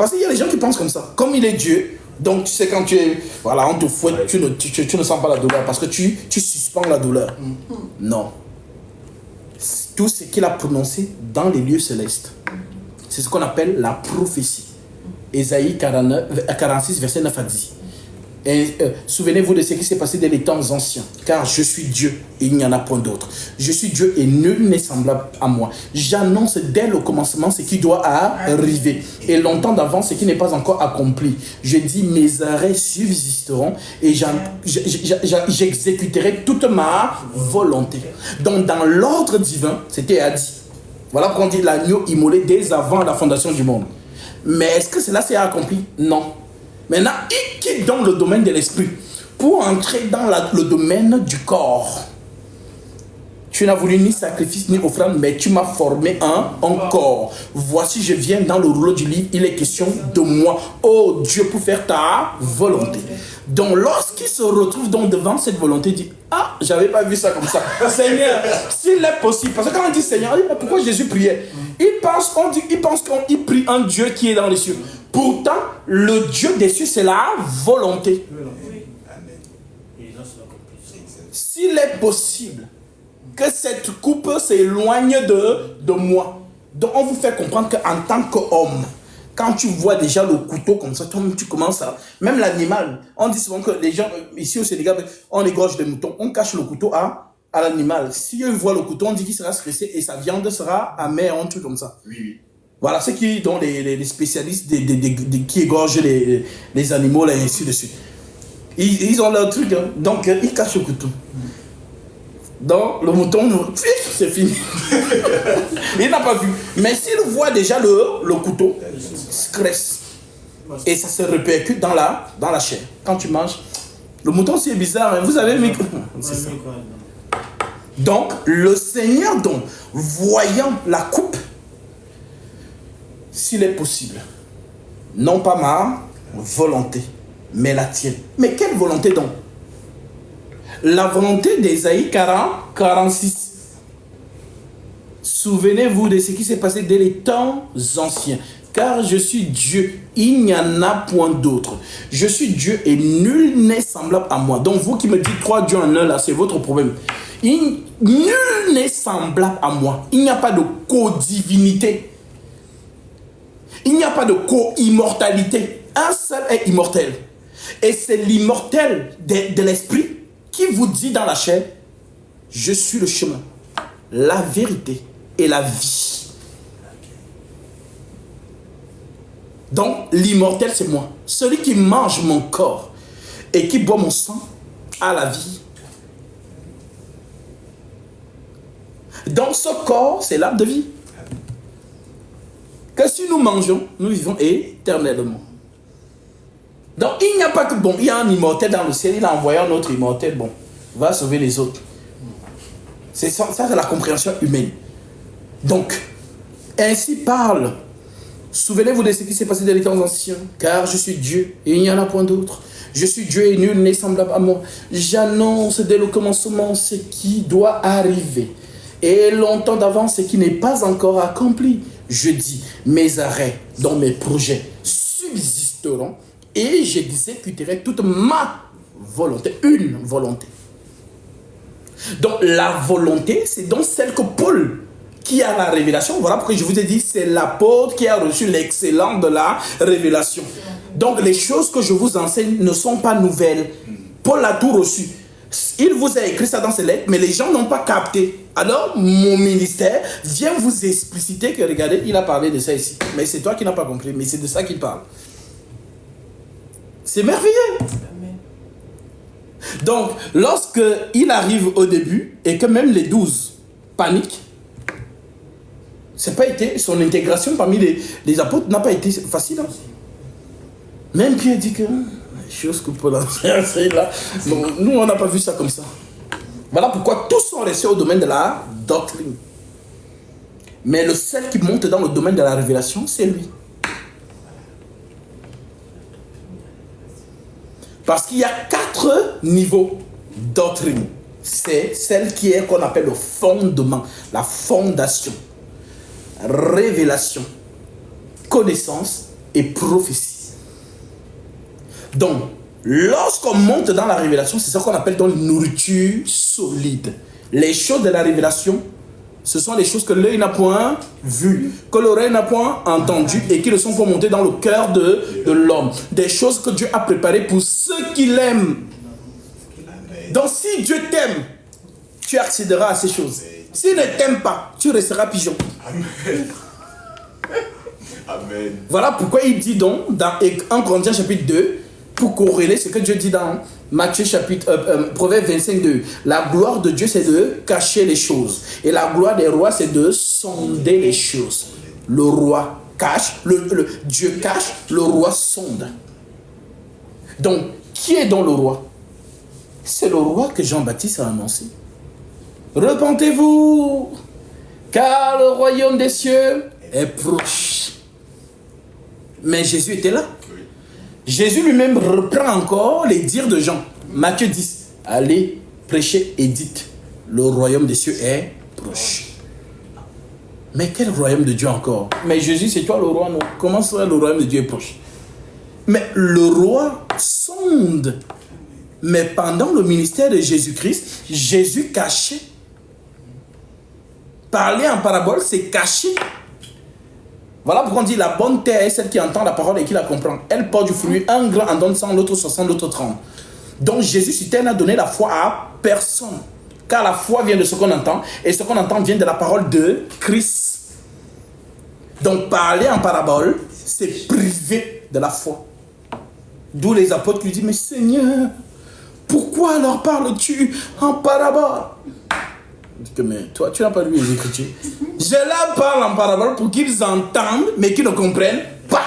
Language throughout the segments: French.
Parce qu'il y a des gens qui pensent comme ça. Comme il est Dieu, donc tu sais quand tu es... Voilà, on te fouette, tu ne sens pas la douleur parce que tu suspends la douleur. Non. Tout ce qu'il a prononcé dans les lieux célestes, c'est ce qu'on appelle la prophétie. Ésaïe 46, verset 9 à 10. Et souvenez-vous de ce qui s'est passé dès les temps anciens. Car je suis Dieu et il n'y en a point d'autre. Je suis Dieu et nul n'est semblable à moi. J'annonce dès le commencement ce qui doit arriver. Et longtemps d'avance ce qui n'est pas encore accompli. Je dis mes arrêts subsisteront et j'exécuterai toute ma volonté. Donc dans l'ordre divin, c'était Adi. Voilà pourquoi on dit l'agneau immolé dès avant la fondation du monde. Mais est-ce que cela s'est accompli? Non. Maintenant, il quitte donc le domaine de l'esprit pour entrer dans le domaine du corps. Tu n'as voulu ni sacrifice ni offrande, mais tu m'as formé un corps. Voici, je viens dans le rouleau du livre, il est question de moi. Oh Dieu, pour faire ta volonté. Donc, lorsqu'il se retrouve donc devant cette volonté, il dit, ah, j'avais pas vu ça comme ça. Seigneur, s'il est possible, parce que quand on dit Seigneur, on dit, mais pourquoi Jésus priait? Il pense qu'on prie un Dieu qui est dans les cieux. Pourtant, le Dieu des cieux, c'est la volonté. S'il est possible que cette coupe s'éloigne de moi. Donc, on vous fait comprendre qu'en tant qu'homme, quand tu vois déjà le couteau comme ça, tu commences à... Même l'animal, on dit souvent que les gens, ici au Sénégal, on égorge des moutons, on cache le couteau à l'animal. Si eux voient le couteau, on dit qu'il sera stressé et sa viande sera amère, un truc comme ça. Oui. Voilà, ceux qui sont les spécialistes qui égorgent les animaux, et ainsi de suite. Ils ont leur truc, hein. Donc ils cachent le couteau. Donc le mouton, c'est fini. Il n'a pas vu. Mais s'il voit déjà le couteau, stress. Et ça se répercute dans la chair. Quand tu manges, le mouton c'est bizarre, hein. Vous avez mis... C'est ça. Donc le Seigneur, donc, voyant la coupe, s'il est possible, non pas ma volonté, mais la tienne. Mais quelle volonté donc? La volonté d'Ésaïe 46. Souvenez-vous de ce qui s'est passé dès les temps anciens. Car je suis Dieu, il n'y en a point d'autre. Je suis Dieu et nul n'est semblable à moi. Donc vous qui me dites 3 dieux en un, là, c'est votre problème. Nul n'est semblable à moi. Il n'y a pas de co-divinité. Il n'y a pas de co-immortalité. Un seul est immortel. Et c'est l'immortel de l'esprit qui vous dit dans la chair, je suis le chemin, la vérité et la vie. Donc l'immortel c'est moi. Celui qui mange mon corps et qui boit mon sang a la vie. Donc ce corps c'est l'arbre de vie. Que si nous mangeons, nous vivons éternellement. Donc il n'y a pas que, bon, il y a un immortel dans le ciel, il a envoyé un autre immortel, bon, va sauver les autres. C'est ça, c'est la compréhension humaine. Donc, ainsi parle. Souvenez-vous de ce qui s'est passé dans les temps anciens, car je suis Dieu et il n'y en a point d'autre. Je suis Dieu et nul n'est semblable à moi. J'annonce dès le commencement ce qui doit arriver. Et longtemps d'avance ce qui n'est pas encore accompli. Je dis, mes arrêts dans mes projets subsisteront et j'exécuterai toute ma volonté, une volonté. Donc la volonté, c'est donc celle que Paul, qui a la révélation, voilà pourquoi je vous ai dit, c'est l'apôtre qui a reçu l'excellence de la révélation. Donc les choses que je vous enseigne ne sont pas nouvelles. Paul a tout reçu. Il vous a écrit ça dans ses lettres, mais les gens n'ont pas capté. Alors, mon ministère vient vous expliciter que, regardez, il a parlé de ça ici. Mais c'est toi qui n'as pas compris, mais c'est de ça qu'il parle. C'est merveilleux. Donc, lorsqu'il arrive au début, et que même les 12 paniquent, c'est pas été, son intégration parmi les apôtres n'a pas été facile. Hein? Même Pierre dit que... chose que Paul a fait là. Donc, nous, on n'a pas vu ça comme ça. Voilà pourquoi tous sont restés au domaine de la doctrine. Mais le seul qui monte dans le domaine de la révélation, c'est lui. Parce qu'il y a 4 niveaux de doctrine. C'est celle qui est qu'on appelle le fondement, la fondation. Révélation, connaissance et prophétie. Donc, lorsqu'on monte dans la révélation, c'est ça qu'on appelle donc nourriture solide. Les choses de la révélation, ce sont les choses que l'œil n'a point vues, que l'oreille n'a point entendues et qui ne sont pas montées dans le cœur de l'homme. Des choses que Dieu a préparées pour ceux qui l'aiment. Donc si Dieu t'aime, tu accéderas à ces choses. S'il ne t'aime pas, tu resteras pigeon. Amen. Amen. Voilà pourquoi il dit donc dans 1 Corinthiens chapitre 2, pour corréler ce que Dieu dit dans Matthieu chapitre Proverbe 25:2. La gloire de Dieu, c'est de cacher les choses. Et la gloire des rois, c'est de sonder les choses. Le roi cache, Dieu cache, le roi sonde. Donc, qui est donc le roi? C'est le roi que Jean-Baptiste a annoncé. Repentez-vous, car le royaume des cieux est proche. Mais Jésus était là. Jésus lui-même reprend encore les dires de Jean. Matthieu 10. Allez, prêchez et dites, le royaume des cieux est proche. Mais quel royaume de Dieu encore? Mais Jésus, c'est toi le roi, non? Comment serait le royaume de Dieu est proche? Mais le roi sonde. Mais pendant le ministère de Jésus-Christ, Jésus cachait. Parler en parabole, c'est cacher. Voilà pourquoi on dit la bonne terre est celle qui entend la parole et qui la comprend. Elle porte du fruit, un grand en donne 100, l'autre 60, l'autre 30. Donc Jésus sur terre n'a donné la foi à personne. Car la foi vient de ce qu'on entend, et ce qu'on entend vient de la parole de Christ. Donc parler en parabole, c'est priver de la foi. D'où les apôtres lui disent, mais Seigneur, pourquoi alors parles-tu en parabole? Mais toi, tu n'as pas lu les Écritures. Je leur parle en parabole pour qu'ils entendent, mais qu'ils ne comprennent pas.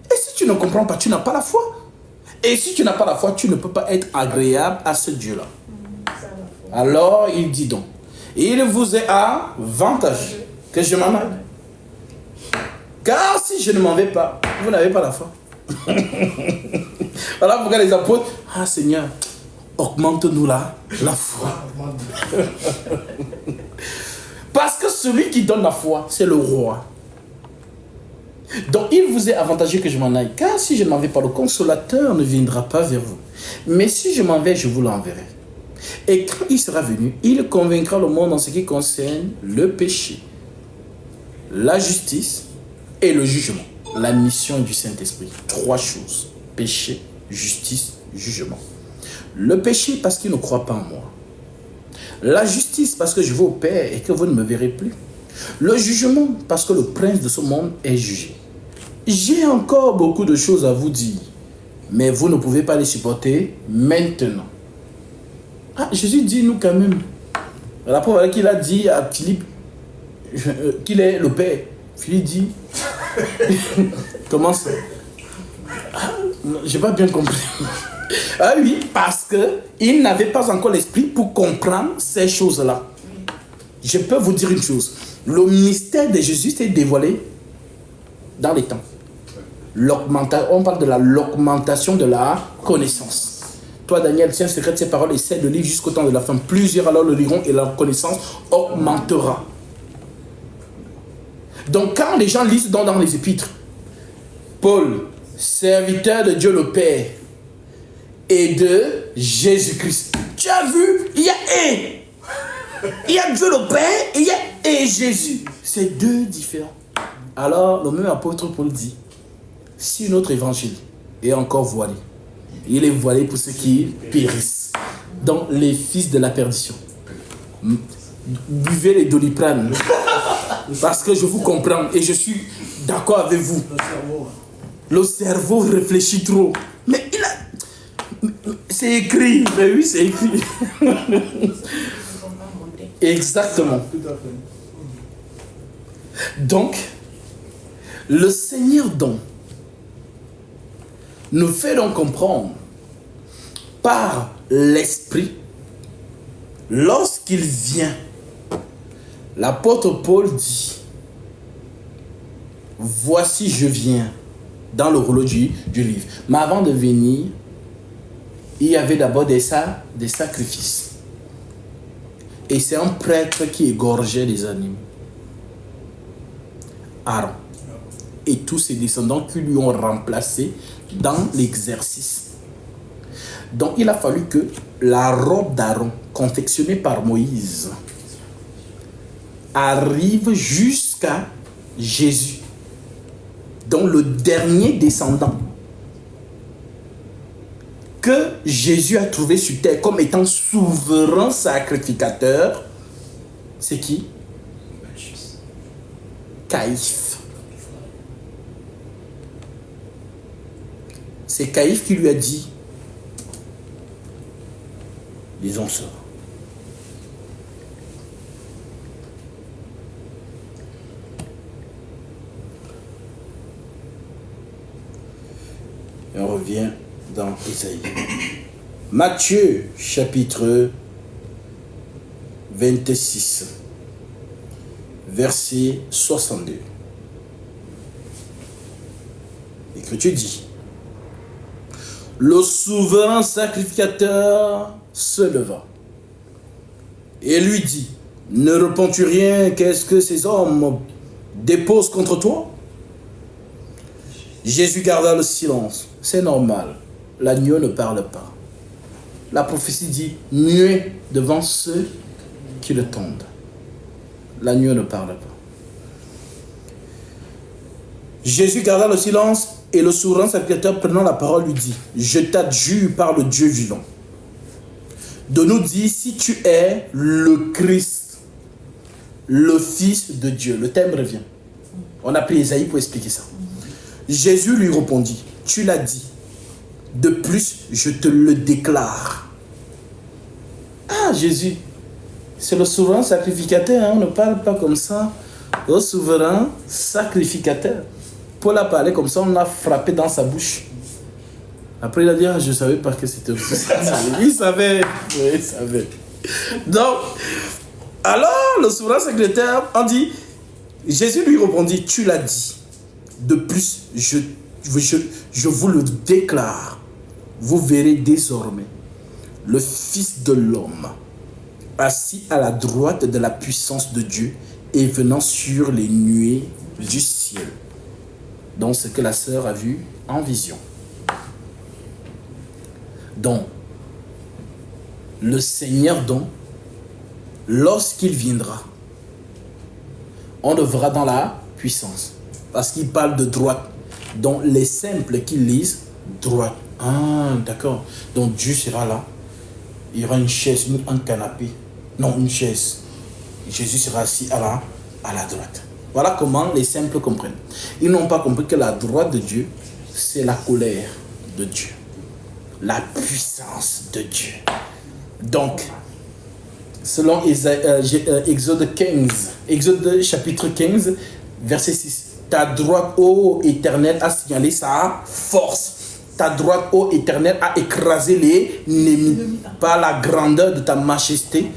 Et si tu ne comprends pas, tu n'as pas la foi. Et si tu n'as pas la foi, tu ne peux pas être agréable à ce Dieu-là. Alors, il dit donc, il vous est avantageux que je m'en aille. Car si je ne m'en vais pas, vous n'avez pas la foi. Voilà pourquoi les apôtres, ah Seigneur, augmente-nous la foi. Parce que celui qui donne la foi, c'est le roi. Donc il vous est avantageux que je m'en aille. Car si je ne m'en vais pas, le consolateur ne viendra pas vers vous. Mais si je m'en vais, je vous l'enverrai. Et quand il sera venu, il convaincra le monde en ce qui concerne le péché, la justice et le jugement. La mission du Saint-Esprit. 3 choses. Péché, justice, jugement. Le péché parce qu'il ne croit pas en moi. La justice parce que je vais au Père et que vous ne me verrez plus. Le jugement parce que le prince de ce monde est jugé. J'ai encore beaucoup de choses à vous dire, mais vous ne pouvez pas les supporter maintenant. Ah, Jésus dit nous quand même. La preuve qu'il a dit à Philippe qu'il est le Père. Philippe dit comment ça? Ah, j'ai pas bien compris. Ah oui, parce qu'il n'avait pas encore l'esprit pour comprendre ces choses-là. Je peux vous dire une chose. Le mystère de Jésus s'est dévoilé dans les temps. On parle de l'augmentation de la connaissance. Toi, Daniel, tiens secret de ces paroles, essaie de lire jusqu'au temps de la fin. Plusieurs alors le liront et leur connaissance augmentera. Donc, quand les gens lisent dans les épîtres, Paul, serviteur de Dieu le Père et de Jésus-Christ. Tu as vu, il y a et. Il y a Dieu le Père et il y a et Jésus. C'est 2 différents. Alors, le même apôtre Paul dit, si notre évangile est encore voilé, il est voilé pour ceux qui périssent. Donc, les fils de la perdition. Buvez les Doliprane. Parce que je vous comprends et je suis d'accord avec vous. Le cerveau réfléchit trop. Mais il a... C'est écrit. Mais oui, c'est écrit. Exactement. Donc, le Seigneur donc nous fait donc comprendre par l'Esprit, lorsqu'il vient, l'apôtre Paul dit, voici je viens, dans le rouleau du livre. Mais avant de venir, il y avait d'abord des sacrifices. Et c'est un prêtre qui égorgeait les animaux. Aaron. et tous ses descendants qui lui ont remplacé dans l'exercice. Donc il a fallu que la robe d'Aaron, confectionnée par Moïse, arrive jusqu'à Jésus, dont le dernier descendant que Jésus a trouvé sur terre comme étant souverain sacrificateur, c'est qui? Caïphe. C'est Caïphe qui lui a dit, disons ça. Et on revient dans Isaïe. Matthieu, chapitre 26, verset 62. L'Écriture dit, le souverain sacrificateur se leva et lui dit, ne repens-tu rien, qu'est-ce que ces hommes déposent contre toi? Jésus garda le silence. C'est normal, l'agneau ne parle pas. La prophétie dit, muet devant ceux qui le tendent. L'agneau ne parle pas. Jésus garda le silence et le souverain sacrificateur prenant la parole lui dit, je t'adjure par le Dieu vivant de nous dire si tu es le Christ, le Fils de Dieu. Le thème revient. On a pris Isaïe pour expliquer ça. Jésus lui répondit, tu l'as dit, de plus je te le déclare. Ah, Jésus, c'est le souverain sacrificateur, hein? On ne parle pas comme ça. Le souverain sacrificateur. Paul a parlé comme ça, on a frappé dans sa bouche. Après, il a dit, ah, je ne savais pas que c'était aussi ça. Il savait. Oui, il savait. Donc, alors, le souverain sacrificateur, on dit, Jésus lui répondit, tu l'as dit. De plus, je vous le déclare. Vous verrez désormais le Fils de l'homme assis à la droite de la puissance de Dieu et venant sur les nuées du ciel. Donc, ce que la sœur a vu en vision. Donc, le Seigneur, donc, lorsqu'il viendra, on le verra dans la puissance. Parce qu'il parle de droite. Donc, les simples qui lisent droite. Ah, d'accord. Donc, Dieu sera là. Il y aura une chaise, un canapé. Non, une chaise. Jésus sera assis à la droite. Voilà comment les simples comprennent. Ils n'ont pas compris que la droite de Dieu, c'est la colère de Dieu. La puissance de Dieu. Donc, selon Exode 15, Exode chapitre 15, verset 6. Ta droite, ô Éternel, a signalé sa force. Ta droite, ô Éternel, a écrasé les ennemis. Par la grandeur de ta majesté,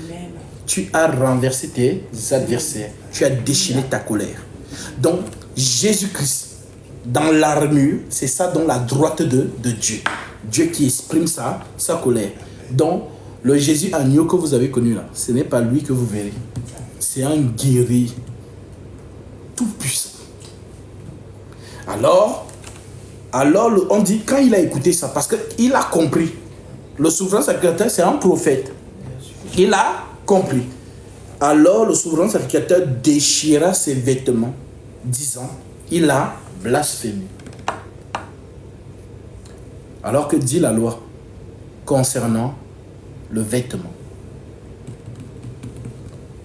tu as renversé tes adversaires. Tu as déchaîné ta colère. Donc, Jésus-Christ, dans l'armure, c'est ça dans la droite de Dieu. Dieu qui exprime sa colère. Donc, le Jésus agneau que vous avez connu là, ce n'est pas lui que vous verrez. C'est un guerrier tout puissant. Alors, on dit, quand il a écouté ça, parce qu'il a compris, le souverain sacrificateur, c'est un prophète. Il a compris. Alors, le souverain sacrificateur déchira ses vêtements, disant, il a blasphémé. Alors que dit la loi concernant le vêtement?